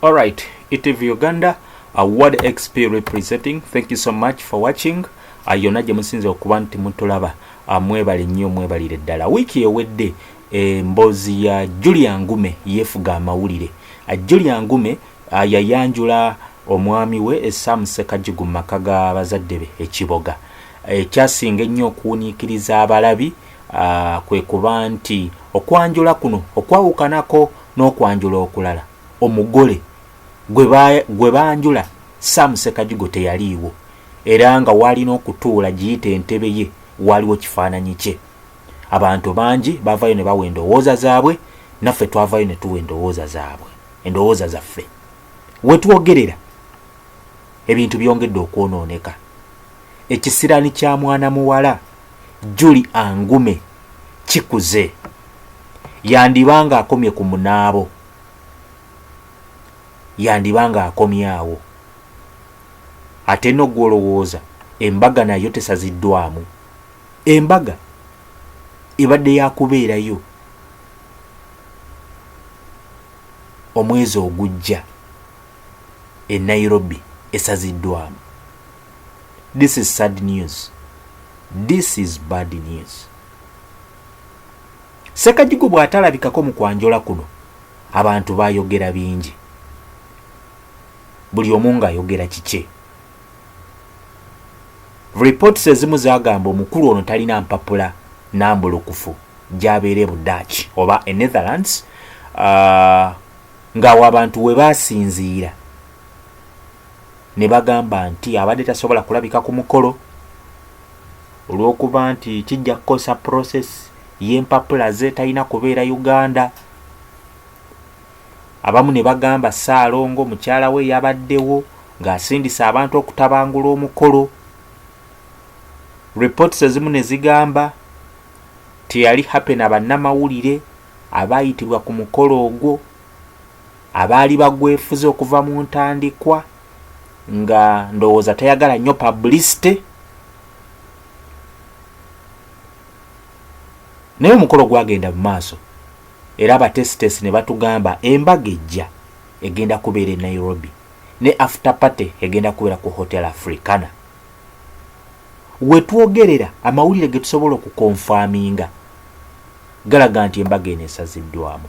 Alright, ITV Uganda, Award XP representing. Thank you so much for watching. Yonna gye musinze okuba nti mutulaba. Mwebale nnyo mwebalire ddala. Wiki ewedde mboozi ya Angume yeefuga amawulire. Angume yayanjula omwami we Esazidwamu mu maka g'abazadde be ekiboga. Ekyasinga ennyo okuwuniikiriza abalabi kwe kuba nti okwanjula kuno okwawukanako n'okwanjula okulala. Omugole gwe banjula Esazidwamu teyaliiwo, era nga walina okutuula giyite entebe ye waliwo kifaananyi kye. Abantu bangi bavayo ne bawa endowooza zaabwe, naffe twavayo ne tuwa endowooza zaabwe, endowooza zaffe. We twogerera ebintu byongedde okwonooneka. Ekisiraani kya mwana muwala Angume kikuze. Yandibanga akomye ku munaabo, yandibanga akomye awo. Ate n'ogwolowooza embaga nayo tesaziddwamu. Embaga ebadde yakubeerayo omwezi ogujja e Nairobi esaziddwamu. This is sad news. This is bad news. Ssekajjugo bw'atalabikako mu kwanjula kuno, abantu baayogera bingi. Buli omu ng'ayogera kike. Reports ezimu zagamba omukulu ono talina mpapula nambulukufu gy'abeera mu Dutch oba e Netherlands, ng'awo abantu we baasinziira ne bagamba nti abadde tasobola kulabika ku mukolo olw'okuba nti kijja kukosa process y'empapula ze, talina kubeera Uganda. Abamu ne bagamba Ssaalongo mukyala we yabaddewo ng'asindisa abantu okutabangula omukolo. Reports ezimu ne zigamba teyali happy na bannamawulire abaayitibwa ku mukolo ogwo, abaali bagwefuze okuva mu ntandikwa, nga ndowooza tayagala nnyo publicity. Naye omukolo gwagenda mu maaso, era abatesitesi ne batugamba embaga ejja egenda kubeera e Nairobi, ne after party egenda kubeera ku Hotel Africana. We twogerera amawulire ge tusobola okukonfaminga galaga nti embaga eno esaziddwamu,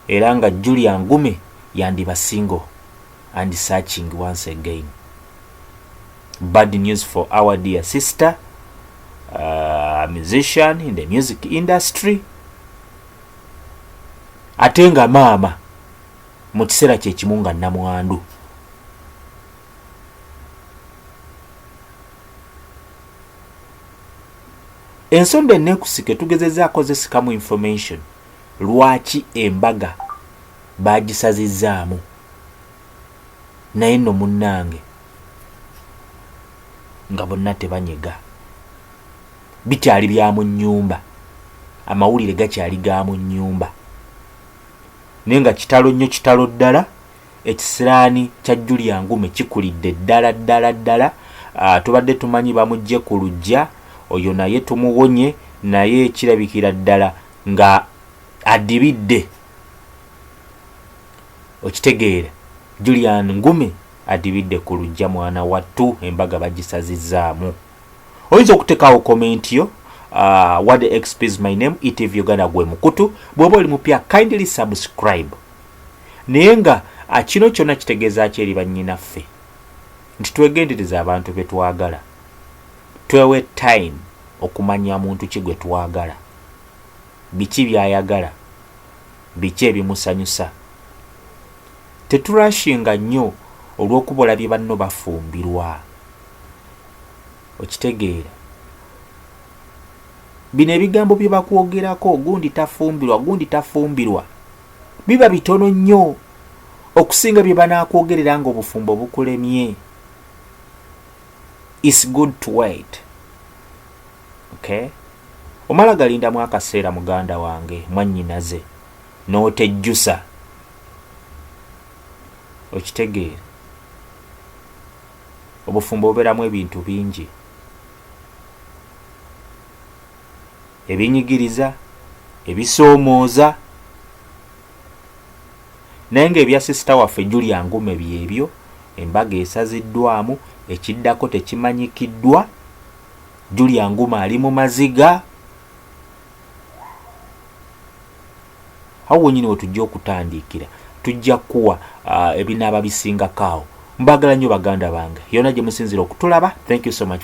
era nga Angume yandiba single and searching once again. Bad news for our dear sister, musician in the music industry. Ate nga maama mu kiseera kye kimu nga nnamwandu. Ensonga enneekusike tugezezaako zesikamu information lwaki embaga baagisazizaamu. Naye nno munnange nga bonna tebanyega, bikyali bya mu nnyumba, amawulire gakyali ga mu nnyumba. Naye nga kitalo nnyo, kitalo ddala, ekisiraani kya Angume kikulidde ddala. Tubadde tumanyi bamugye ku luggya, oyo naye tumuwonye, naye kirabikira ddala nga adibidde. Okitegeera, Angume adibidde ku luggya, mwana wattu, embaga bagisazizaamu. Oyinza okuteekawo komenti yo. What XP is my name, ITV Uganda gwe mukutu. Bw'oba oli mupya kindly subscribe. Naye nga kino kyonna kitegeeza ki eri bannyinaffe nti twegendereza abantu be twagala, twewe time okumanya muntu ki gwe twagala, biki by'ayagala, biki ebimusanyusa. Teturashinga nnyo olw'okuba olabye banno bafumbirwa. Okitegeera, bino ebigambo bye bakwogerako, gundi tafumbirwa, biba bitono nnyo okusinga bye banaakwogerera nga obufumbo bukulemye. It's good to wait. Okay? Omala galindamu akaseera muganda wange, mwannyinaze, n'otejjusa. Okitegeera, obufumbo bubeeramu ebintu bingi ebinyigiriza, ebisoomooza. naye ng'ebya sisita waffe Julia Angume byebyo, embaga esazidwamu, ekiddako tekimanyikiddwa, Julia Angume ali Mumaziga. Awo wenyini we tujja okutandikira, tujja kuwa ebinaaba bisingako awo. Mbagala nnyo baganda bange, yonna gye musinzira okutulaba. Thank you so much.